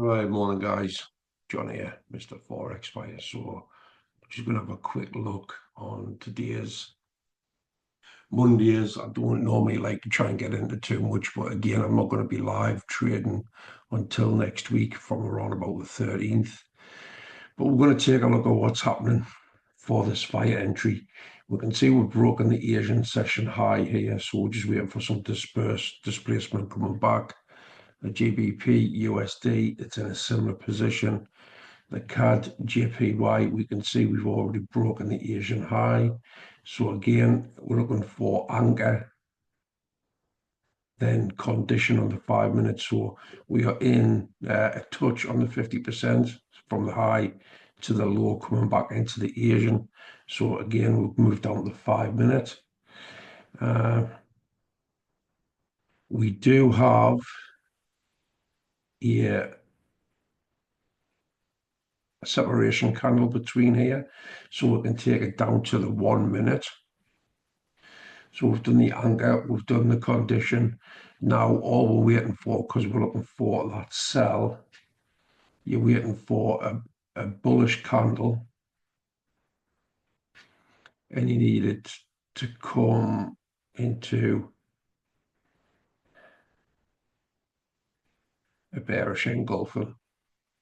Right, morning guys. John here, Mr. Forex Fire. So just gonna have a quick look on today's Mondays. I don't normally like to try and get into too much, but again, I'm not going to be live trading until next week from around about the 13th. But we're going to take a look at what's happening for this fire entry. We can see we've broken the Asian session high here, so we're just waiting for some displacement coming back. The GBP USD, it's in a similar position. The CAD JPY, we can see we've already broken the Asian high. So again, we're looking for anchor, then condition on the 5 minute. So we are in a touch on the 50% from the high to the low, coming back into the Asian. So again, we've moved down to the 5 minute. We do have here a separation candle between here, so we can take it down to the 1 minute. So we've done the anchor, we've done the condition. Now all we're waiting for, because we're looking for that sell, you're waiting for a bullish candle, and you need it to come into a bearish engulfing.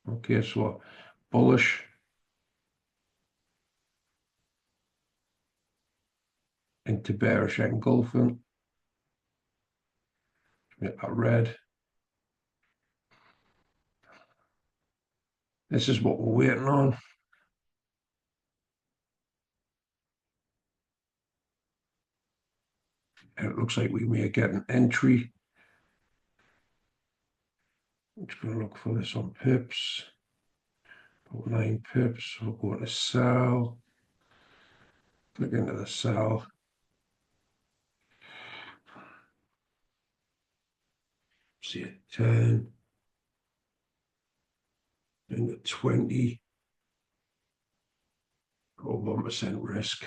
Okay, so bullish into bearish engulfing. Make that red. This is what we're waiting on. And it looks like we may get an entry. I'm just going to look for this on pips. About 9 pips. We're going to sell. Click into the sell. See a 10. And a 20. Or 1% risk.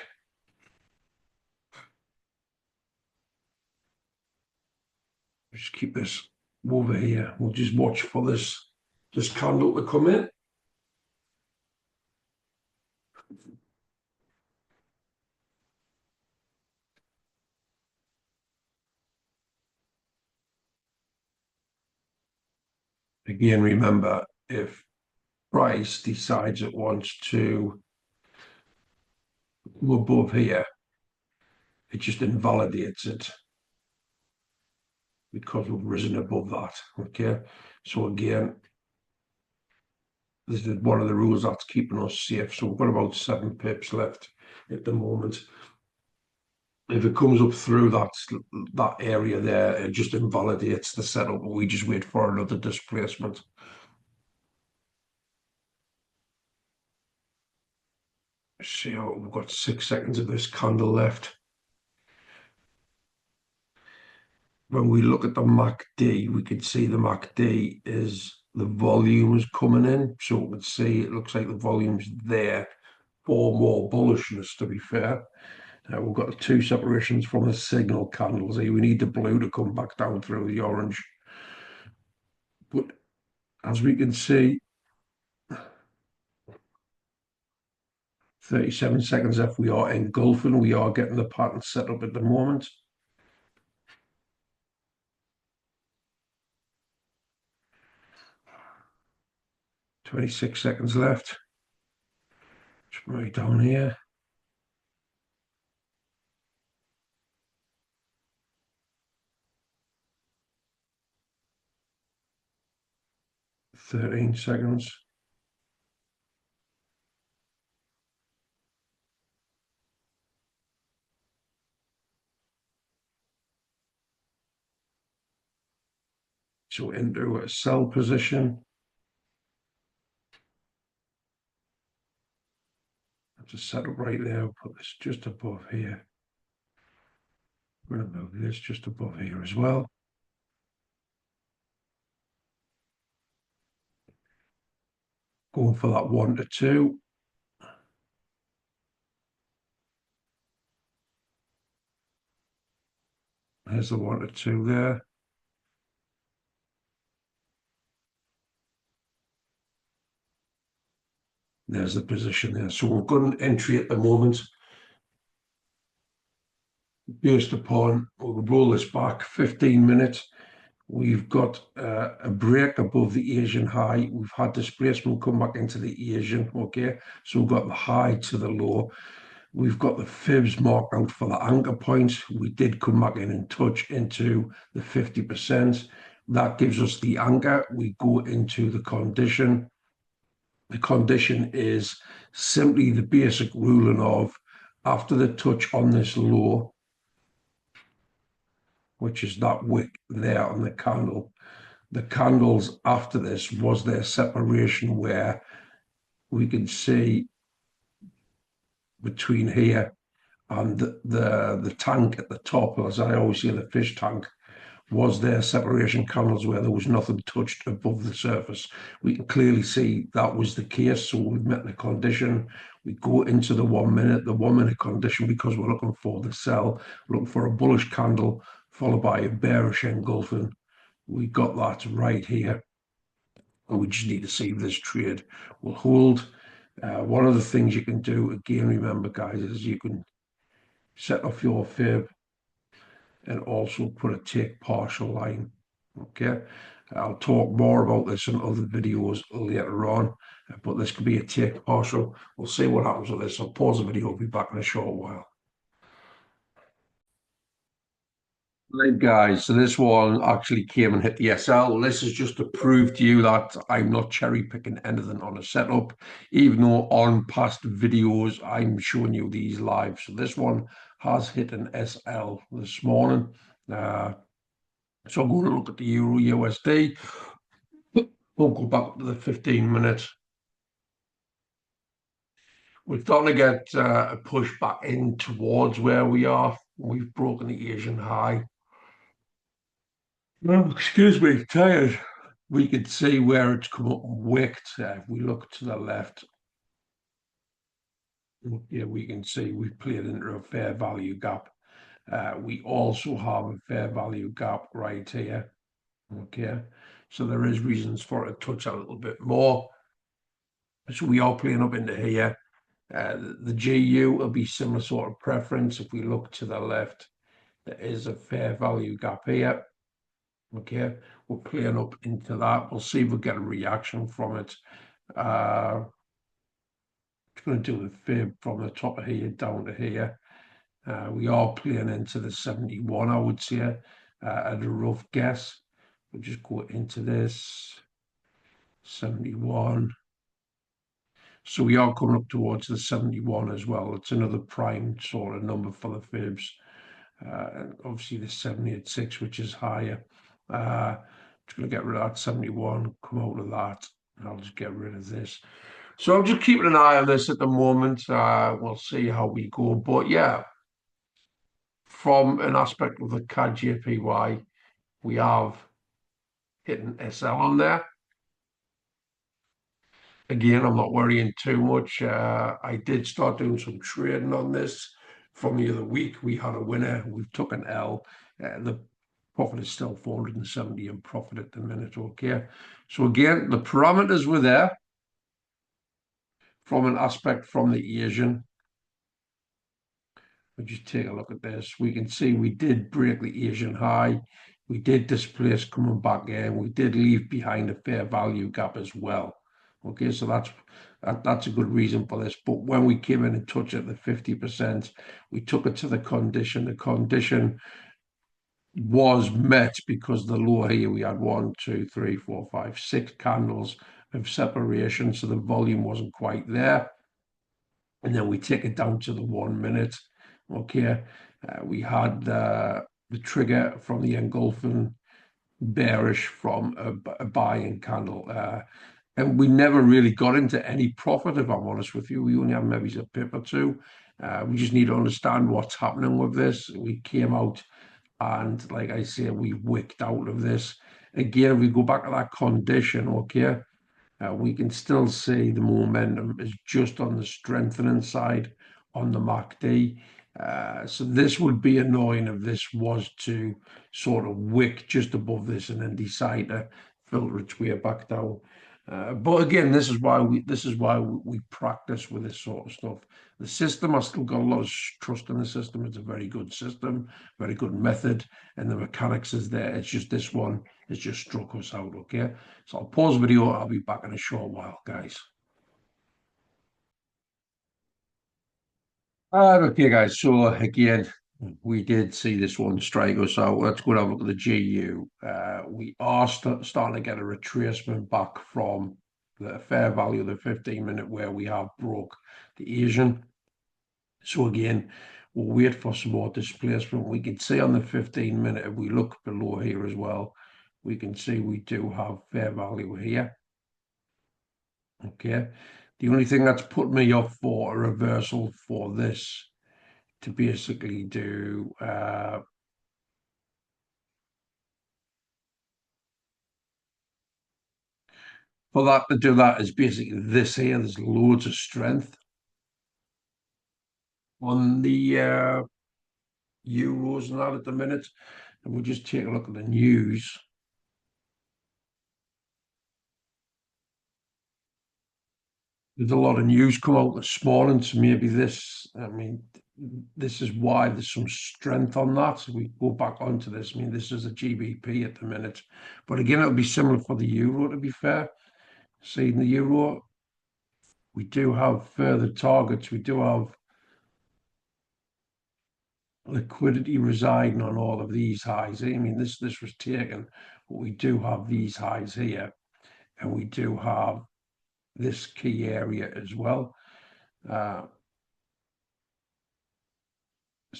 Just keep this over here. We'll just watch for this candle to come in. Again, remember, if price decides it wants to go above here, it just invalidates it because we've risen above that. Okay, so again, this is one of the rules that's keeping us safe. So we've got about 7 pips left at the moment. If it comes up through that area there, it just invalidates the setup. We just wait for another displacement. See how we've got 6 seconds of this candle left. When we look at the MACD, we can see the MACD is the volume is coming in. So we can see it looks like the volume's there for more bullishness, to be fair. We've got 2 separations from the signal candles here. We need the blue to come back down through the orange. But as we can see, 37 seconds left. We are engulfing. We are getting the pattern set up at the moment. "26 seconds left. Just right down here. "13 seconds. So into a sell position. Have to set up right there. Put this just above here. We're going to move this just above here as well. Going for that 1 to 2. There's the 1 to 2 there. There's the position there. So we've got an entry at the moment based upon, we'll roll this back 15 minutes. We've got a break above the Asian high. We've had displacement come back into the Asian, okay? So we've got the high to the low. We've got the fibs marked out for the anchor points. We did come back in and touch into the 50%. That gives us the anchor. We go into the condition. The condition is simply the basic ruling of after the touch on this low, which is that wick there on the candle, the candles after this was their separation where we can see between here and the tank at the top, as I always say, the fish tank, was their separation candles where there was nothing touched above the surface. We can clearly see that was the case. So we've met the condition. We go into the 1 minute, the 1 minute condition, because we're looking for the sell, we're looking for a bullish candle followed by a bearish engulfing. We got that right here. And we just need to see if this trade will hold. One of the things you can do, again, remember, guys, is you can set off your fib and also put a take partial line. Okay, I'll talk more about this in other videos later on, but this could be a take partial. We'll see what happens with this. I'll pause the video. I'll be back in a short while. Right, guys, so this one actually came and hit the SL. This is just to prove to you that I'm not cherry picking anything on a setup, even though on past videos I'm showing you these live. So this one has hit an SL this morning. So I'm going to look at the Euro USD. We'll go back to the 15 minutes. We're starting to get a push back in towards where we are. We've broken the Asian high. Oh, excuse me, tired. We could see where it's come up and wicked. If we look to the left, yeah, we can see we've played into a fair value gap. We also have a fair value gap right here. Okay, so there is reasons for it to touch a little bit more. So we are playing up into here. The GU will be similar sort of preference. If we look to the left, there is a fair value gap here. Okay, we're playing up into that. We'll see if we get a reaction from it. It's going to do the fib from the top of here down to here. We are playing into the 71, I would say, at a rough guess. We'll just go into this 71. So we are coming up towards the 71 as well. It's another prime sort of number for the fibs. And obviously the 78.6, which is higher. Just going to get rid of that 71, come out of that, and I'll just get rid of this. So I'm just keeping an eye on this at the moment. We'll see how we go. But yeah, from an aspect of the CAD JPY, we have hit an SL on there. Again, I'm not worrying too much. I did start doing some trading on this from the other week. We had a winner. We took an L. The profit is still 470 in profit at the minute. Okay. So again, the parameters were there from an aspect from the Asian. We'll just take a look at this. We can see we did break the Asian high. We did displace coming back in. We did leave behind a fair value gap as well. Okay, so that's a good reason for this. But when we came in and touched at the 50%, we took it to the condition. The condition was met because the low here we had 1, 2, 3, 4, 5, 6 candles of separation, so the volume wasn't quite there. And then we take it down to the 1 minute. Okay, we had the trigger from the engulfing bearish from a buying candle. And we never really got into any profit, if I'm honest with you. We only have maybe a pip or two. We just need to understand what's happening with this. We came out and, like I say, we wicked out of this. Again, if we go back to that condition, okay, we can still see the momentum is just on the strengthening side on the MACD. So this would be annoying if this was to sort of wick just above this and then decide to filter its way back down. But again, this is why we practice with this sort of stuff. The system, I still got a lot of trust in the system. It's a very good system, very good method, and the mechanics is there. It's just this one has just struck us out. Okay, so I'll pause the video. I'll be back in a short while, guys. Okay, guys. So again, we did see this one strike us out. Let's go and have a look at the GU. We are starting to get a retracement back from the fair value of the 15-minute where we have broke the Asian. So again, we'll wait for some more displacement. We can see on the 15-minute, if we look below here as well, we can see we do have fair value here. Okay. The only thing that's put me off for a reversal for this to basically do for that to do that is basically this here. There's loads of strength on the euros and that at the minute. And we'll just take a look at the news. There's a lot of news come out this morning, so maybe this, I mean, this is why there's some strength on that. So we go back onto this. I mean, this is a GBP at the minute, but again, it'll be similar for the euro, to be fair. See, in the euro, we do have further targets. We do have liquidity residing on all of these highs. I mean, this was taken, but we do have these highs here, and we do have this key area as well. So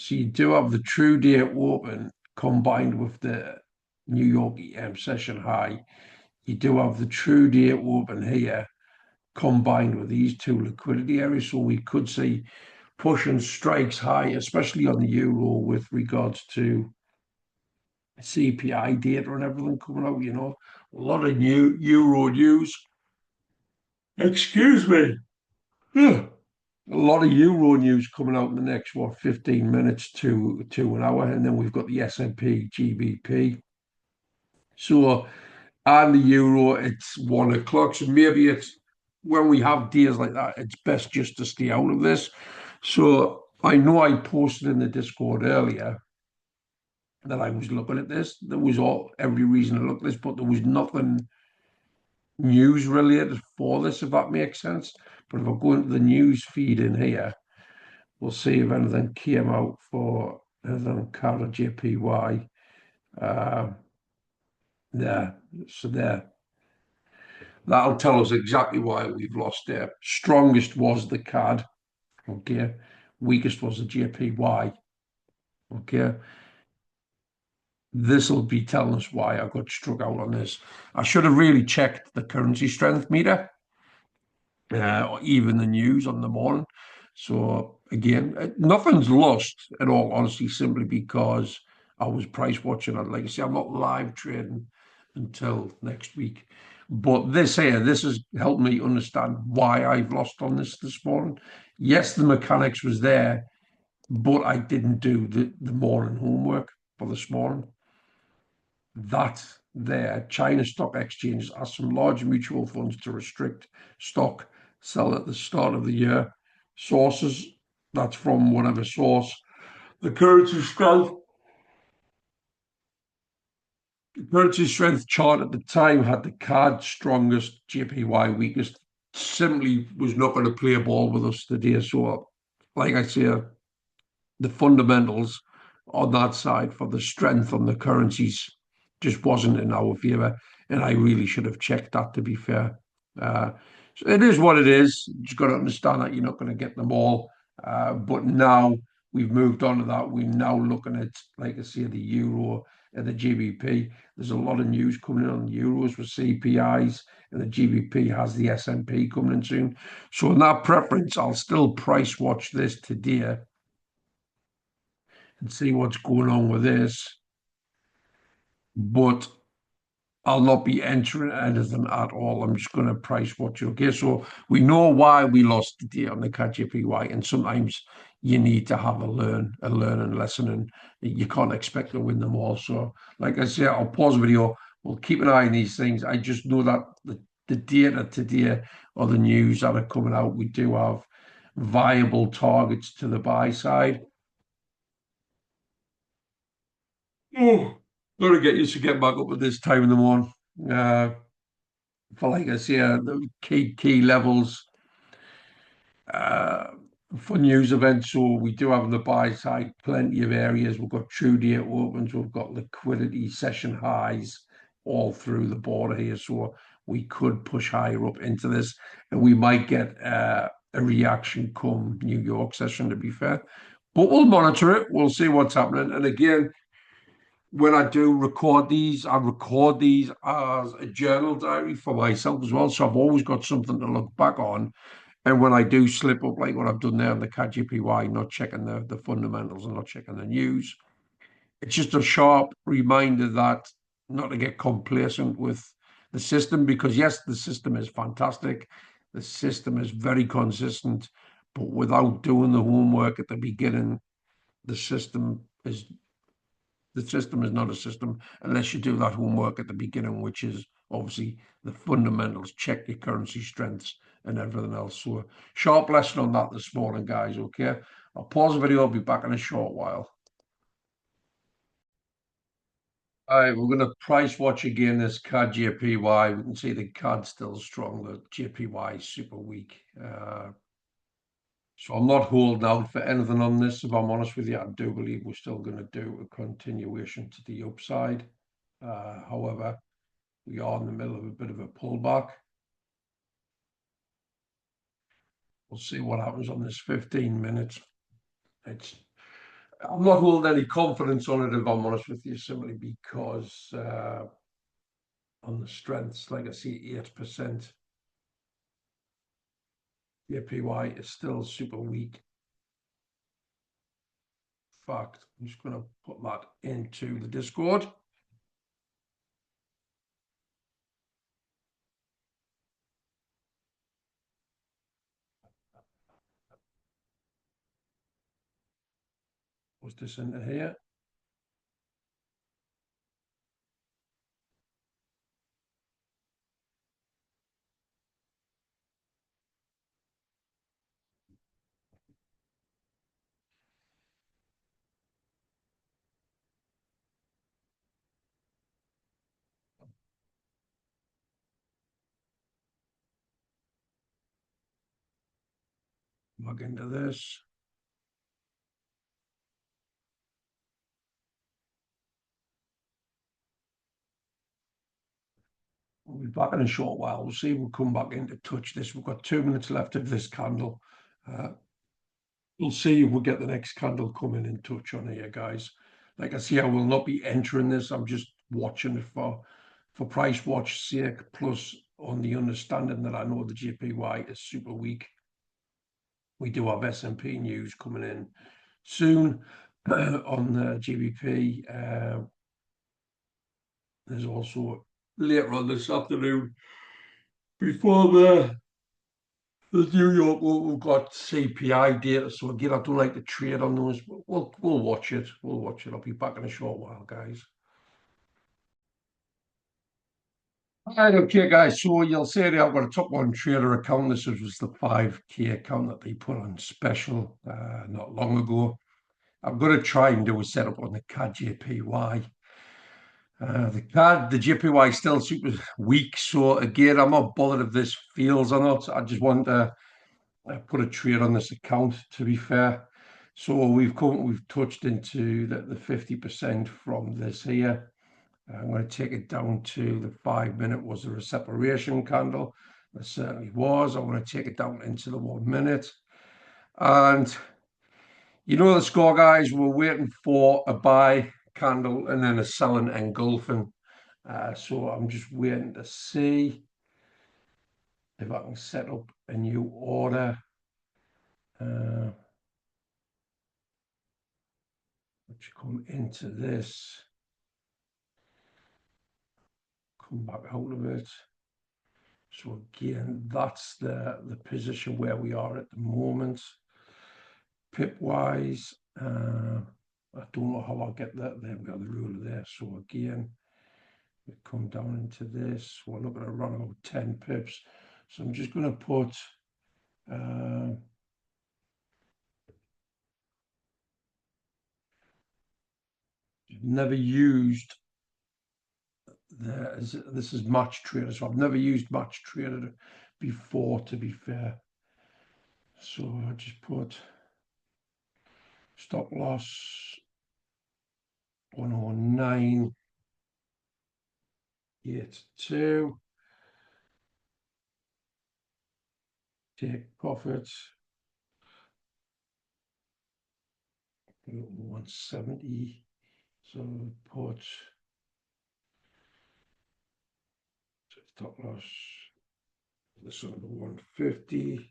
you do have the true day open combined with the New York EM session high. You do have the true day open here combined with these two liquidity areas. So we could see push and strikes high, especially on the euro with regards to CPI data and everything coming out. You know, a lot of new euro news. Excuse me. Yeah. A lot of euro news coming out in the next 15 minutes to an hour, and then we've got the S&P GBP. So and the euro, it's 1 o'clock. So maybe it's when we have days like that, it's best just to stay out of this. So I know I posted in the Discord earlier that I was looking at this. There was every reason to look at this, but there was nothing news related for this, if that makes sense. But if I go into the news feed in here, we'll see if anything came out for anything CAD or JPY. There, so there. That'll tell us exactly why we've lost there. Strongest was the CAD, okay. Weakest was the JPY, okay. This will be telling us why I got struck out on this. I should have really checked the currency strength meter, or even the news on the morning. So again, nothing's lost at all, honestly, simply because I was price watching it. Like I say, I'm not live trading until next week. But this here, this has helped me understand why I've lost on this morning. Yes, the mechanics was there, but I didn't do the morning homework for this morning. That there, China Stock Exchange asked some large mutual funds to restrict stock sell at the start of the year. Sources, that's from whatever source. The currency strength chart at the time had the CAD strongest, JPY weakest. Simply was not going to play a ball with us today. So, like I say, the fundamentals on that side for the strength on the currencies just wasn't in our favour. And I really should have checked that, to be fair. So it is what it is. You just got to understand that you're not going to get them all. But now we've moved on to that. We're now looking at, like I say, the euro and the GBP. There's a lot of news coming in on the euros with CPIs, and the GBP has the S&P coming in soon. So in that preference, I'll still price watch this today and see what's going on with this. But I'll not be entering anything at all. I'm just going to price watch it. Okay, so we know why we lost today on the KJPY, and sometimes you need to have a learning lesson, and you can't expect to win them all. So, like I say, I'll pause the video. We'll keep an eye on these things. I just know that the data today or the news that are coming out, we do have viable targets to the buy side. Oh, gotta get used to getting back up at this time in the morning. Uh, for like I say, the key levels uh, for news events. So we do have on the buy side plenty of areas. We've got true date opens, we've got liquidity session highs all through the border here. So we could push higher up into this, and we might get a reaction come New York session, to be fair. But we'll monitor it. We'll see what's happening. And again, when I do record these, I record these as a journal diary for myself as well. So I've always got something to look back on. And when I do slip up, like what I've done there on the CAD-JPY, not checking the fundamentals and not checking the news, it's just a sharp reminder that not to get complacent with the system, because yes, the system is fantastic. The system is very consistent, but without doing the homework at the beginning, the system is not a system unless you do that homework at the beginning, which is obviously the fundamentals, check your currency strengths and everything else. So sharp lesson on that this morning, guys. Okay. I'll pause the video. I'll be back in a short while. All right, we're going to price watch again this CAD JPY. We can see the CAD still strong. The JPY is super weak. So I'm not holding out for anything on this. If I'm honest with you, I do believe we're still going to do a continuation to the upside. However, we are in the middle of a bit of a pullback. We'll see what happens on this 15 minutes. I'm not holding any confidence on it, if I'm honest with you, simply because on the strengths, like I see 8%, the APY is still super weak. In fact, I'm just going to put that into the Discord. What's this into here? Log into this. We'll be back in a short while. We'll see if we'll come back in to touch this. We've got 2 minutes left of this candle. We'll see if we'll get the next candle coming in touch on here, guys. Like I say, I will not be entering this. I'm just watching it for price watch sake, plus on the understanding that I know the JPY is super weak. We do have S&P news coming in soon on the GBP. There's also later on this afternoon, before the New York, we've got CPI data. So again, I don't like to trade on those. We'll watch it. We'll watch it. I'll be back in a short while, guys. All right, okay, guys. So you'll see there I've got a top one trader account. This was the 5K account that they put on special not long ago. I'm going to try and do a setup on the CAD JPY. The JPY is still super weak. So again, I'm not bothered if this feels or not. I just want to put a trade on this account, to be fair. So we've touched into the 50% from this here. I'm going to take it down to the 5 minute. Was there a separation candle? There certainly was. I'm going to take it down into the 1 minute. And you know the score, guys. We're waiting for a buy candle and then a selling engulfing. So I'm just waiting to see if I can set up a new order. Let's come into this. Come back out of it. So again, that's the position where we are at the moment. Pip wise, I don't know how I'll get that. There we got the ruler there. So again, We come down into this. We're looking at around about 10 pips. So I'm just going to put never used this is Match Trader, so I've never used Match Trader before, to be fair. So I just put stop loss 109.82, take profits 170. So put stop loss this on the 150.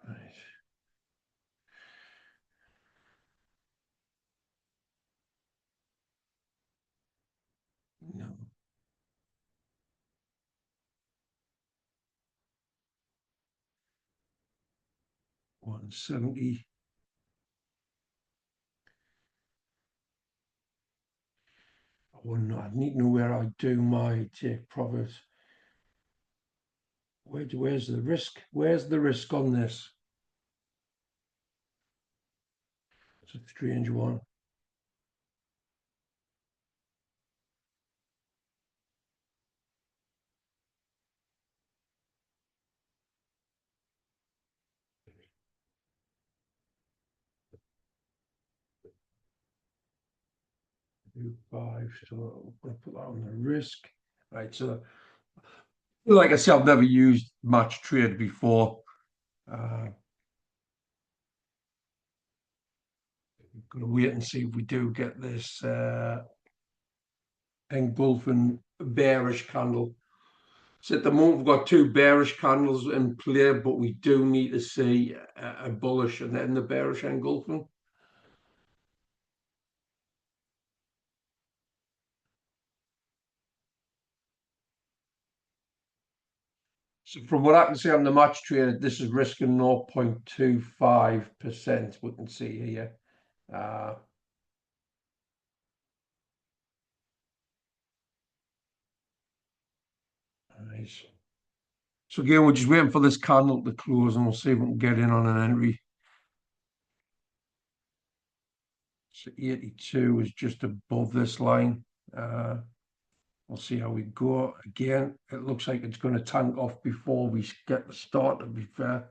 Right. No. 170. I need to know where I do my take profit. Where's the risk? Where's the risk on this? It's a strange one. Do 5, so I'm going to put that on the risk. Right, so like I said, I've never used Match Trade before. I'm going to wait and see if we do get this engulfing bearish candle. So at the moment we've got two bearish candles in play, but we do need to see a bullish and then the bearish engulfing. So from what I can see on the Match Trade, this is risking 0.25%. We can see here. Nice. So again, we're just waiting for this candle to close and we'll see if we can get in on an entry. So 82 is just above this line. We'll see how we go. Again, it looks like it's going to tank off before we get the start, to be fair.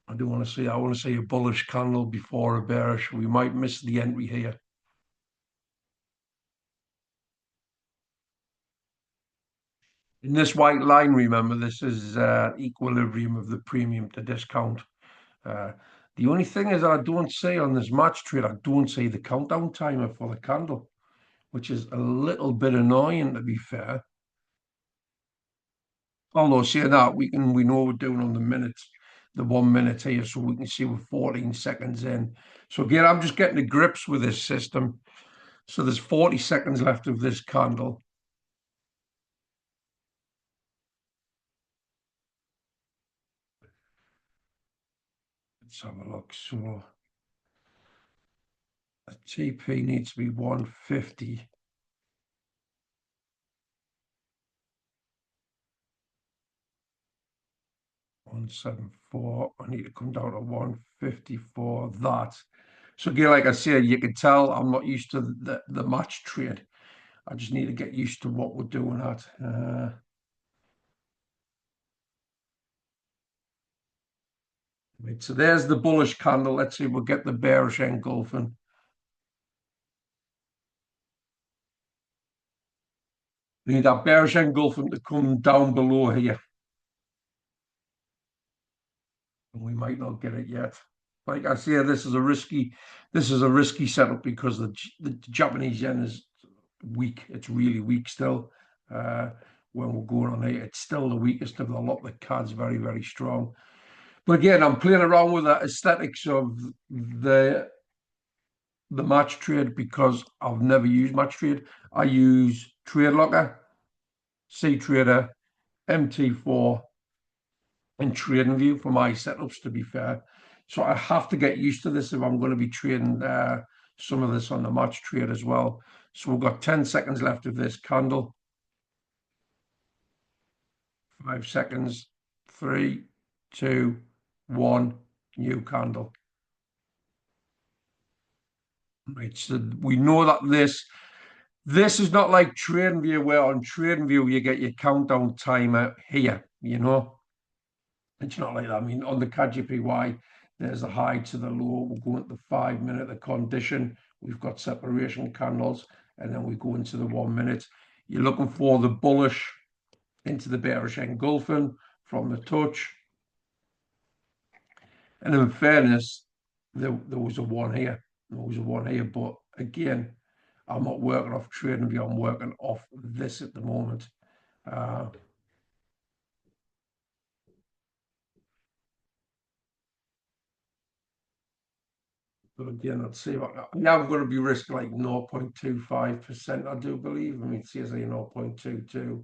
I want to see a bullish candle before a bearish. We might miss the entry here. In this white line, remember, this is equilibrium of the premium to discount. The only thing is I don't see on this Match Trade, I don't see the countdown timer for the candle, which is a little bit annoying, to be fair. Although saying that, we know we're doing on the minutes, the 1 minute here, so we can see we're 14 seconds in. So again, I'm just getting to grips with this system. So there's 40 seconds left of this candle. Let's have a look. So a TP needs to be 150. 174. I need to come down to 150 for that. So again, like I said, you can tell I'm not used to the Match Trade. I just need to get used to what we're doing at. Right, so there's the bullish candle. Let's see if we'll get the bearish engulfing. We need that bearish engulfing to come down below here. And we might not get it yet. Like I say, this is a risky setup because the Japanese yen is weak. It's really weak still. When we're going on here, it's still the weakest of the lot. The CAD's very, very strong. But again, I'm playing around with the aesthetics of the Match Trade because I've never used Match Trade. I use Trade Locker, C Trader, MT4, and TradingView for my setups, to be fair. So I have to get used to this if I'm going to be trading some of this on the match trade as well. So we've got 10 seconds left of this candle. 5 seconds. 3, 2, 1. New candle. Right, so we know that this is not like TradingView, where on TradingView you get your countdown timer here, you know. It's not like that. I mean, on the CAD-JPY, there's the high to the low. We'll go into the 5 minute, the condition. We've got separation candles, and then we go into the 1 minute. You're looking for the bullish into the bearish engulfing from the touch. And in fairness, there was a one here. There was a one here, but again, I'm not working off TradingView. I'm working off this at the moment. But again, let's see what now I'm going to be risking like 0.25%, I do believe. I mean, CSA 0.22.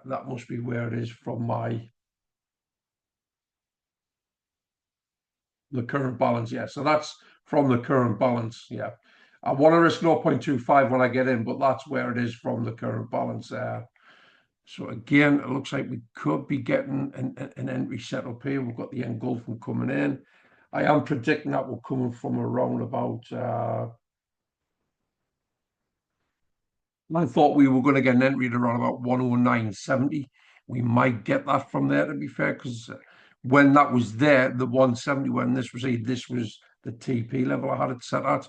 That must be where it is from the current balance. Yeah, so that's from the current balance. Yeah, I want to risk 0.25 when I get in, but that's where it is from the current balance. So again, it looks like we could be getting an entry set up here. We've got the engulfing coming in. I am predicting that we're coming from around about. I thought we were going to get an entry at around about 109.70. We might get that from there, to be fair, because when that was there, the 170, when this was the TP level I had it set at.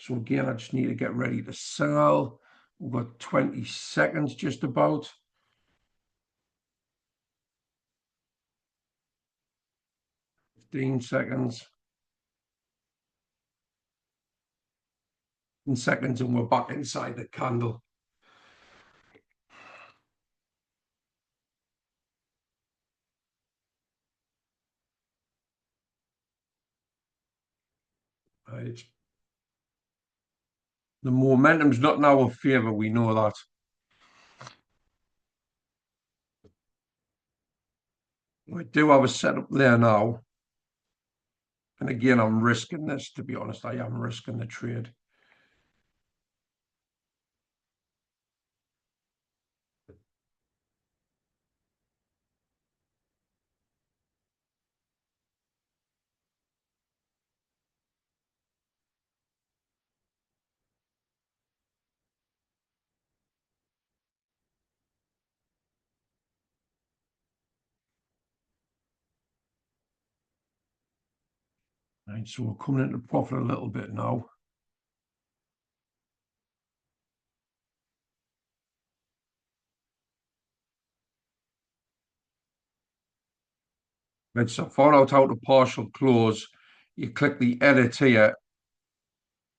So again, I just need to get ready to sell. We've got 20 seconds just about. 15 seconds. In seconds, and we're back inside the candle. Right. The momentum's not in our favor, we know that. We do have a setup there now. And again, I'm risking this, to be honest. I am risking the trade. Right, so we're coming into profit a little bit now. Right, so find out how to partial close. You click the edit here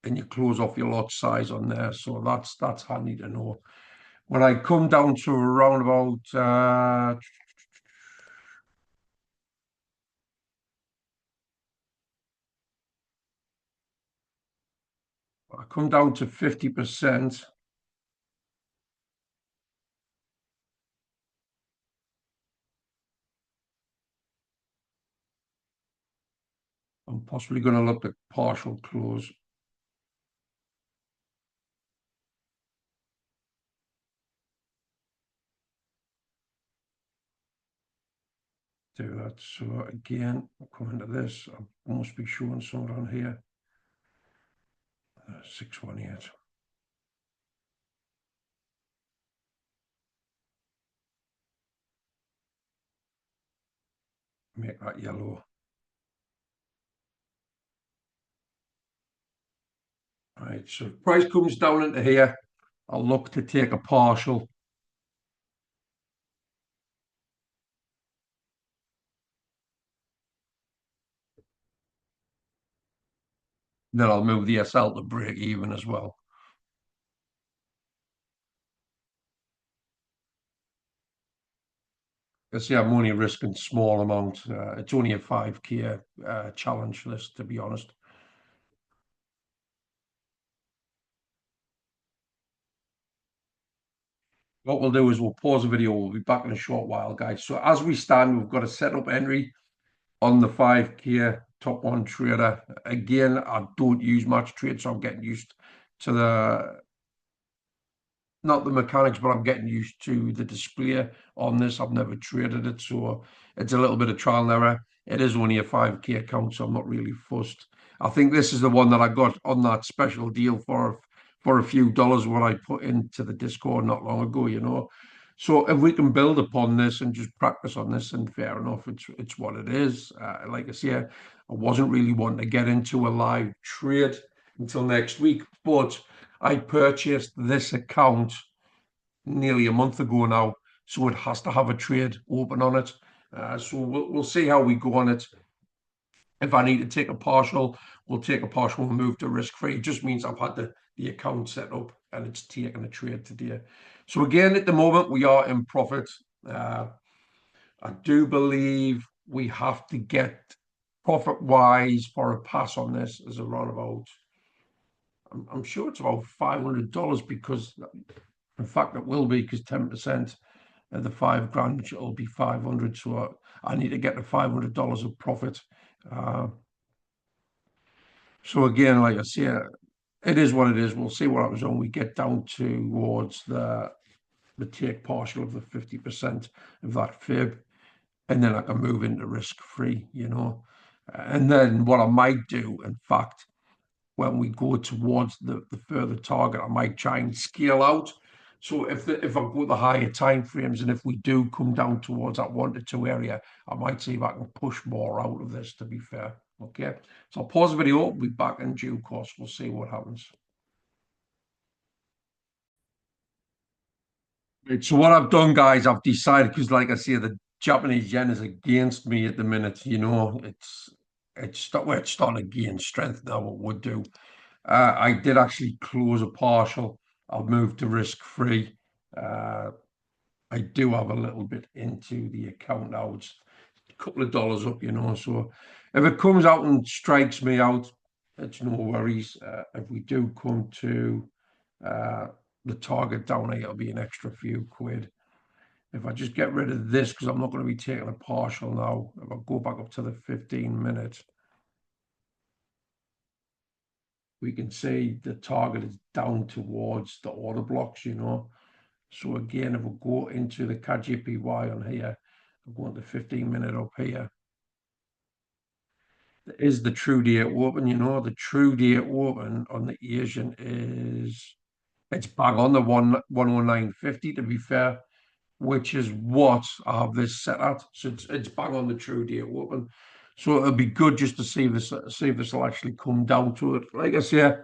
and you close off your lot size on there. So that's handy to know. When I come down to around about I come down to 50%. I'm possibly going to look at partial close. Do that. So again, I'll come into this. I must be showing something on here. 618. Make that yellow. Right, so if price comes down into here, I'll look to take a partial. Then I'll move the SL to break even as well. Because yeah, I'm only risking small amount. It's only a 5K challenge list, to be honest. what we'll do is we'll pause the video. We'll be back in a short while, guys. So as we stand, we've got a setup entry on the 5K top one trader. Again, I don't use much trade, so I'm getting used to the not the mechanics, but I'm getting used to the display on this. I've never traded it, so it's a little bit of trial and error. It is only a 5K account, so I'm not really fussed. I think this is the one that I got on that special deal for a few dollars what I put into the Discord not long ago, you know. So if we can build upon this and just practice on this, and fair enough, it's what it is. Like I say, I wasn't really wanting to get into a live trade until next week, but I purchased this account nearly a month ago now, so it has to have a trade open on it. So we'll see how we go on it. If I need to take a partial, we'll take a partial and move to risk free. It just means I've had the account set up and it's taking a trade today. So again, at the moment, we are in profit. I do believe we have to get profit-wise for a pass on this is around about, I'm sure it's about $500 because, in fact, it will be because 10% of the $5,000 it'll be 500. So I need to get the $500 of profit. So again, like I say, it is what it is. We'll see what happens when we get down towards the take partial of the 50% of that fib, and then I can move into risk free, you know. And then what I might do, in fact, when we go towards the further target, I might try and scale out. So if I go the higher time frames, and if we do come down towards that 1 to 2 area, I might see if I can push more out of this, to be fair. Okay, so I'll pause the video. We'll be back in due course. We'll see what happens. Right, so what I've done, guys, I've decided, because like I say, the Japanese yen is against me at the minute. You know, it's starting to gain strength now. It would do. I did actually close a partial. I've moved to risk free. Uh, I do have a little bit into the account now. It's a couple of dollars up, you know. So if it comes out and strikes me out, it's no worries. If we do come to uh, the target down here, it'll be an extra few quid. If I just get rid of this, because I'm not going to be taking a partial now, if I go back up to the 15 minutes, we can see the target is down towards the order blocks, you know. So again, if we go into the KJPY on here, we're going to 15-minute up here. There is the true day open, you know. The true day open on the Asian it's bang on the 109.50 to be fair, which is what I have this set at. So it's bang on the true day open. So it'll be good just to see if this will actually come down to it. Like I say,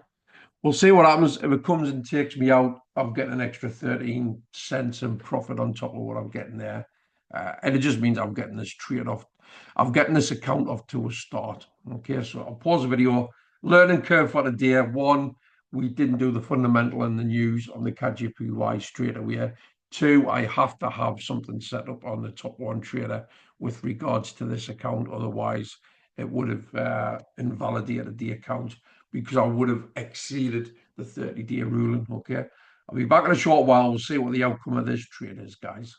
we'll see what happens. If it comes and takes me out, I'm getting an extra 13 cents in profit on top of what I'm getting there. And it just means I'm getting this trade off. I'm getting this account off to a start. Okay, so I'll pause the video. Learning curve for the day. One, we didn't do the fundamental in the news on the KJPY straight away. Two, I have to have something set up on the top one trader with regards to this account. Otherwise, it would have invalidated the account because I would have exceeded the 30-day ruling. Okay, I'll be back in a short while. We'll see what the outcome of this trade is, guys.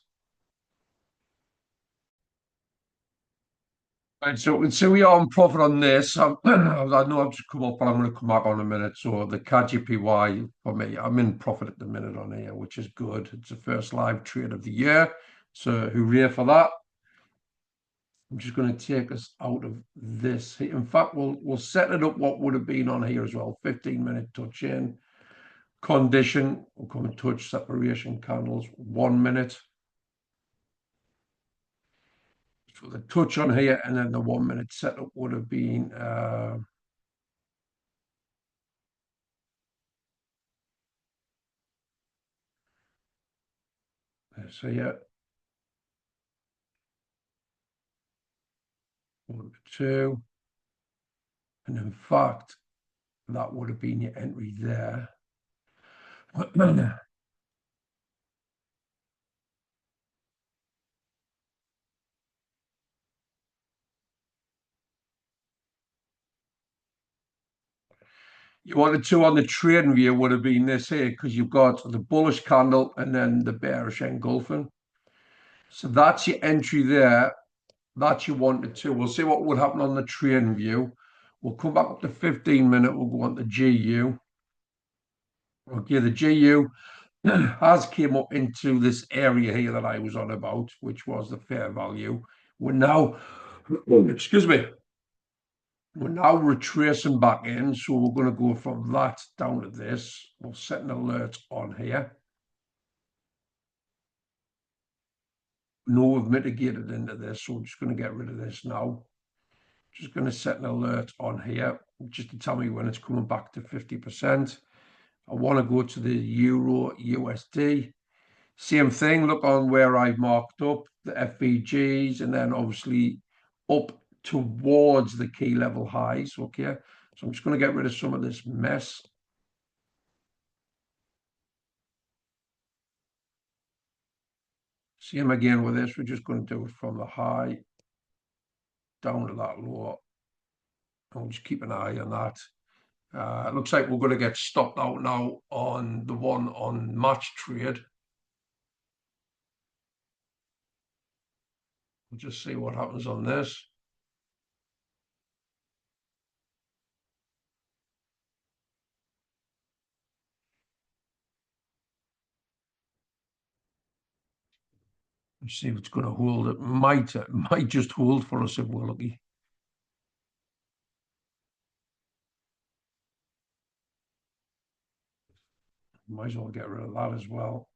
Right, so we are on profit on this. I know I've just come up, but I'm going to come back on a minute. So the KGPY for me, I'm in profit at the minute on here, which is good. It's the first live trade of the year. So hooray for that. I'm just going to take us out of this. In fact, we'll set it up what would have been on here as well. 15-minute touch in. Condition, we'll come and touch separation candles, 1 minute. So the touch on here, and then the 1 minute setup would have been so yeah, 1 to 2, and in fact, that would have been your entry there. You wanted to on the trading view would have been this here because you've got the bullish candle and then the bearish engulfing. So that's your entry there. That's your 1 to 2. We'll see what would happen on the trading view. We'll come back up to 15-minute. We'll go on to GU. Okay, the GU has came up into this area here that I was on about, which was the fair value. We're now, excuse me, we're now retracing back in. So we're going to go from that down to this. We'll set an alert on here. No, we've mitigated into this, so we're just going to get rid of this now. Just going to set an alert on here just to tell me when it's coming back to 50%. I want to go to the Euro USD. Same thing, look on where I've marked up the FVGs and then obviously up towards the key level highs. Okay, so I'm just going to get rid of some of this mess. Same again with this, we're just going to do it from the high down to that low. And we'll just keep an eye on that. It looks like we're going to get stopped out now on the one on match trade. We'll just see what happens on this. Let's see if it's going to hold. It might just hold for us if we're lucky. Might as well get rid of that as well.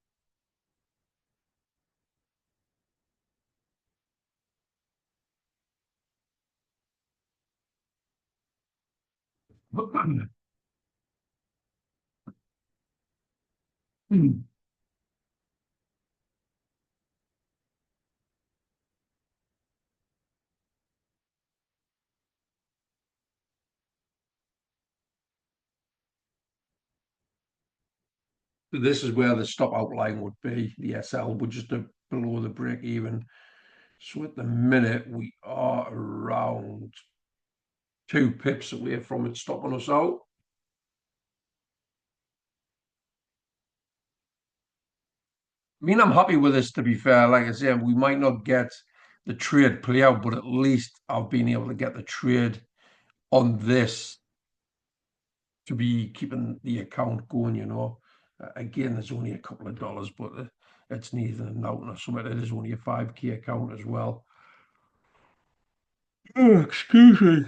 This is where the stop outline would be. The SL would just below the break even. So at the minute we are around 2 pips away from it stopping us out. I mean, I'm happy with this, to be fair. Like I said, we might not get the trade play out, but at least I've been able to get the trade on this to be keeping the account going. Again, there's only a couple of dollars, but it's neither out nor something. It is only a 5K account as well. Oh, excuse me.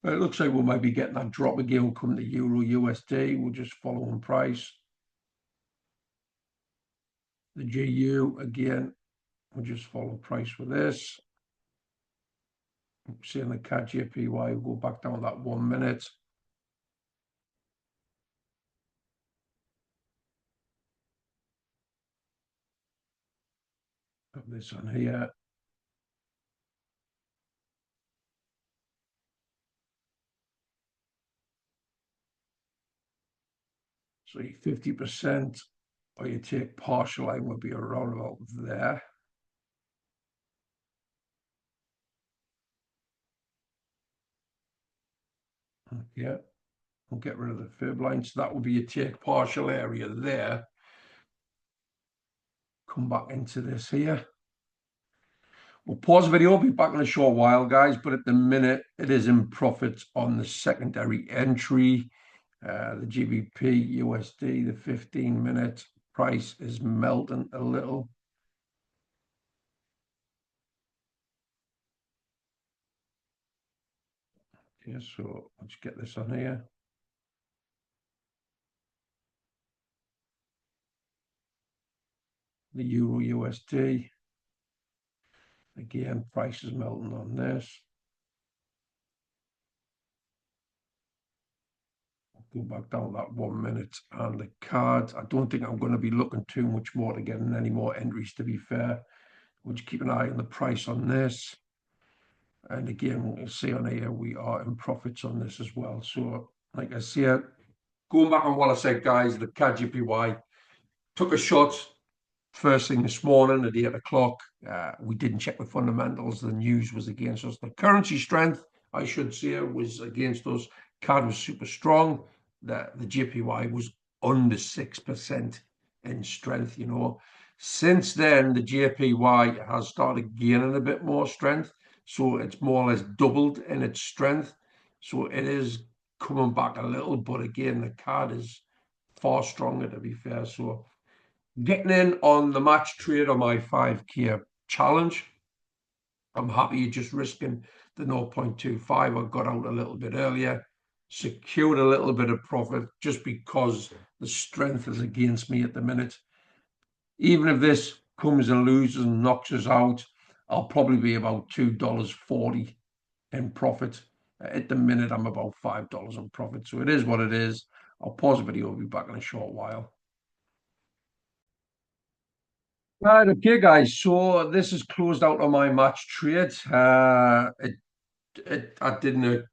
It looks like we might be getting that drop again. We'll come to Euro USD. We'll just follow on price. The GU again, we'll just follow price for this. Seeing the CAD JPY, we'll go back down that 1 minute. Put this on here. So 50%, or you take partial line would be around about there. Yeah, we'll get rid of the fib line. So that would be your take partial area there. Come back into this here. We'll pause the video, I'll be back in a short while, guys, but at the minute it is in profit on the secondary entry. The GBP USD, the 15-minute price is melting a little. Okay, so let's get this on here. The Euro USD. Again, price is melting on this. Go back down that 1 minute and the cards. I don't think I'm going to be looking too much more to get in any more entries, to be fair. We'll just keep an eye on the price on this. And again, we'll see on here, we are in profits on this as well. So, like I said, going back on what I said, guys, the CAD JPY took a shot first thing this morning at 8 o'clock. We didn't check the fundamentals. The news was against us. The currency strength, I should say, was against us. CAD was super strong. The JPY was under 6% in strength, you know. Since then, the JPY has started gaining a bit more strength. So it's more or less doubled in its strength. So it is coming back a little, but again, the CAD is far stronger, to be fair. So getting in on the match trade on my 5K challenge, I'm happy just risking the 0.25. I got out a little bit earlier, secured a little bit of profit just because the strength is against me at the minute. Even if this comes and loses and knocks us out, I'll probably be about $2.40 in profit. At the minute, I'm about $5 in profit. So it is what it is. I'll pause the video. I'll be back in a short while. Right, okay, guys. So this is closed out on my match trade. I didn't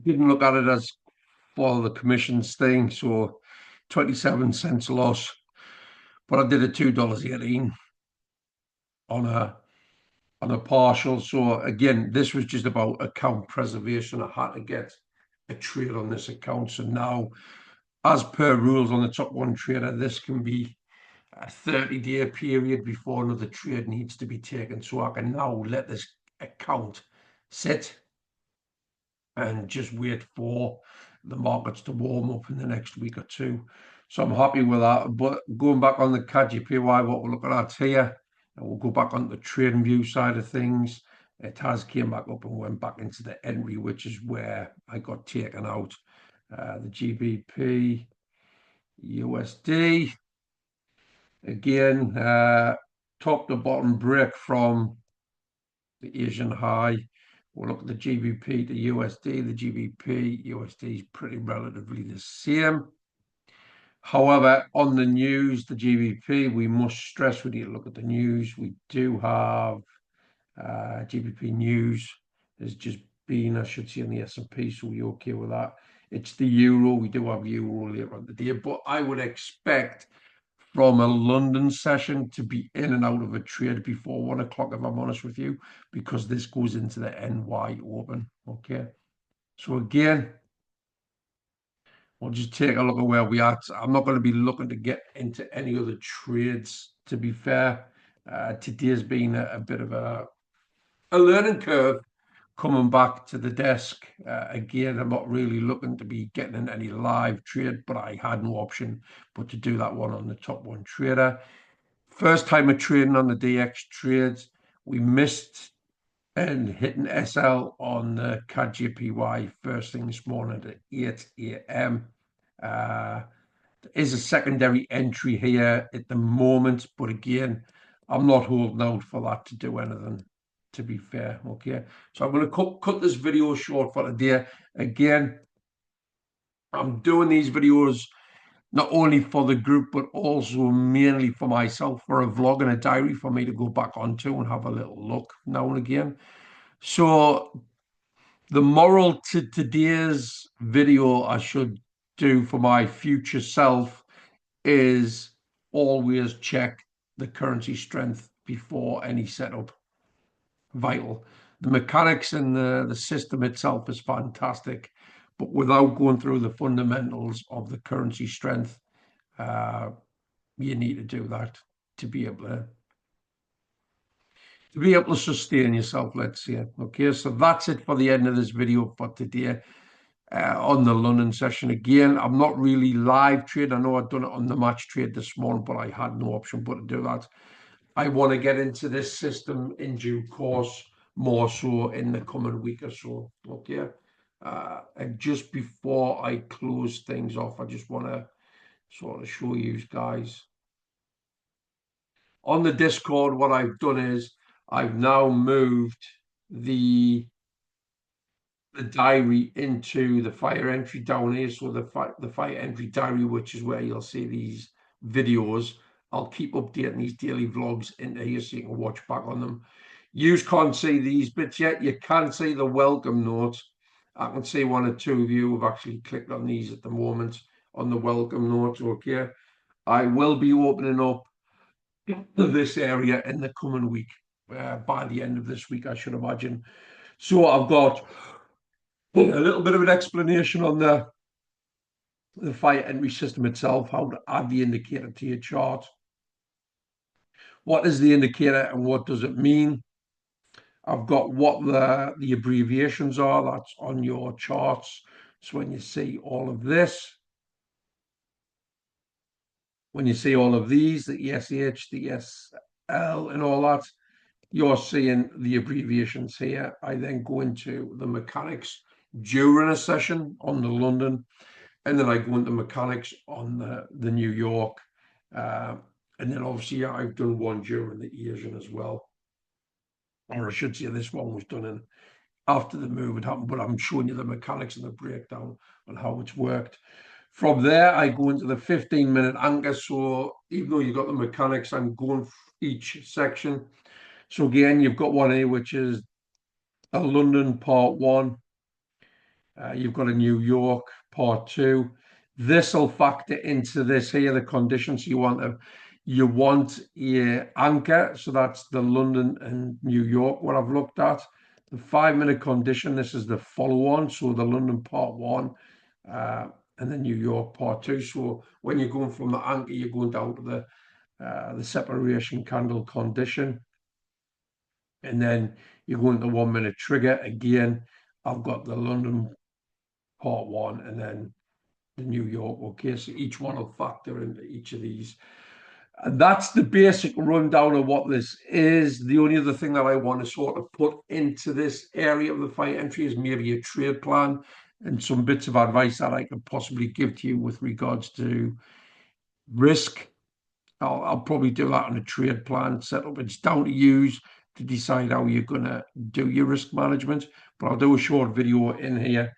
look at it as for the commissions thing. So 27 cents loss, but I did a $2.18 on a partial. So again, this was just about account preservation. I had to get a trade on this account. So now, as per rules on the top one trader, this can be a 30-day period before another trade needs to be taken. So I can now let this account sit and just wait for the markets to warm up in the next week or two. So I'm happy with that. But going back on the CAD-JPY, what we're looking at here, and we'll go back on the trading view side of things. It has came back up and went back into the entry, which is where I got taken out. The GBP, USD, again, top to bottom break from the Asian high. We'll look at the GBP to USD. The GBP, USD is pretty relatively the same. However, on the news, the GBP, we must stress we need to look at the news. We do have GBP news has just been, I should say, on the S&P, so we're okay with that. It's the euro. We do have euro later on the day, but I would expect from a London session to be in and out of a trade before 1 o'clock, if I'm honest with you, because this goes into the NY Open. Okay. So again, we'll just take a look at where we are. I'm not going to be looking to get into any other trades, to be fair. Today's been a bit of a learning curve coming back to the desk. Again, I'm not really looking to be getting in any live trade, but I had no option but to do that one on the top one trader. First time of trading on the DX trades, we missed and hitting SL on the CAD JPY first thing this morning at 8 a.m. There is a secondary entry here at the moment, but again, I'm not holding out for that to do anything, to be fair. Okay, so I'm going to cut this video short for today. Again, I'm doing these videos not only for the group, but also mainly for myself, for a vlog and a diary for me to go back onto and have a little look now and again. So the moral to today's video I should do for my future self is always check the currency strength before any setup. Vital. The mechanics and the system itself is fantastic, but without going through the fundamentals of the currency strength, you need to do that to be able to sustain yourself, let's say. Okay, so that's it for the end of this video for today. On the London session again, I'm not really live trade. I know I've done it on the match trade this morning, but I had no option but to do that. I want to get into this system in due course, more so in the coming week or so. Okay, and just before I close things off, I just want to sort of show you guys on the Discord. What I've done is I've now moved the diary into the fire entry down here. So the fire entry diary, which is where you'll see these videos. I'll keep updating these daily vlogs into here so you can watch back on them. You can't see these bits yet. You can see the welcome notes. I can see one or two of you have actually clicked on these at the moment on the welcome notes. Okay, I will be opening up this area in the coming week, by the end of this week, I should imagine. So I've got A little bit of an explanation on the fire entry system itself, how to add the indicator to your chart. What is the indicator and what does it mean? I've got what the abbreviations are, that's on your charts. So when you see all of this, when you see all of these, the ESH, the SL and all that, you're seeing the abbreviations here. I then go into the mechanics during a session on the London, and then I go into mechanics on the New York. And then obviously I've done one during the Asian as well. Or I should say this one was done after the move had happened, but I'm showing you the mechanics and the breakdown on how it's worked. From there, I go into the 15-minute anchor. So even though you've got the mechanics, I'm going each section. So again, you've got one here, which is a London part 1. You've got a New York part 2. This will factor into this here, the conditions you want your anchor. So that's the London and New York, what I've looked at. The 5-minute condition, this is the follow on. So the London part 1 and the New York part 2. So when you're going from the anchor, you're going down to the separation candle condition. And then you go into 1-minute trigger. Again, I've got the London part 1 and then the New York. Okay, so each one will factor into each of these. And that's the basic rundown of what this is. The only other thing that I want to sort of put into this area of the fire entry is maybe a trade plan and some bits of advice that I could possibly give to you with regards to risk. I'll probably do that on a trade plan setup. It's down to you to decide how you're going to do your risk management, but I'll do a short video in here.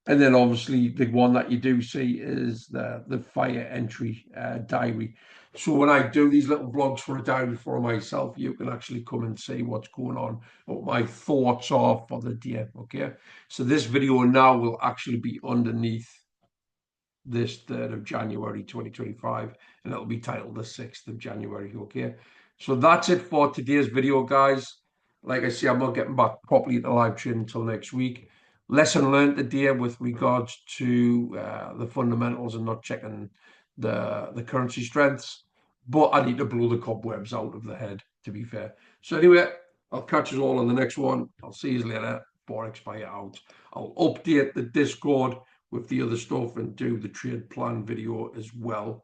And then obviously the one that you do see is the fire entry diary. So when I do these little blogs for a diary for myself, you can actually come and see what's going on, what my thoughts are for the day. Okay, so this video now will actually be underneath this 3rd of January 2025, and it'll be titled the 6th of January. Okay, so that's it for today's video, guys. Like I say, I'm not getting back properly to live trading until next week. Lesson learned today with regards to the fundamentals and not checking the currency strengths, but I need to blow the cobwebs out of the head, to be fair. So anyway, I'll catch you all on the next one. I'll see you later. Forex Fire out. I'll update the Discord with the other stuff and do the trade plan video as well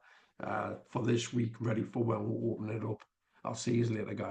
for this week, ready for when we'll open it up. I'll see you later, guys.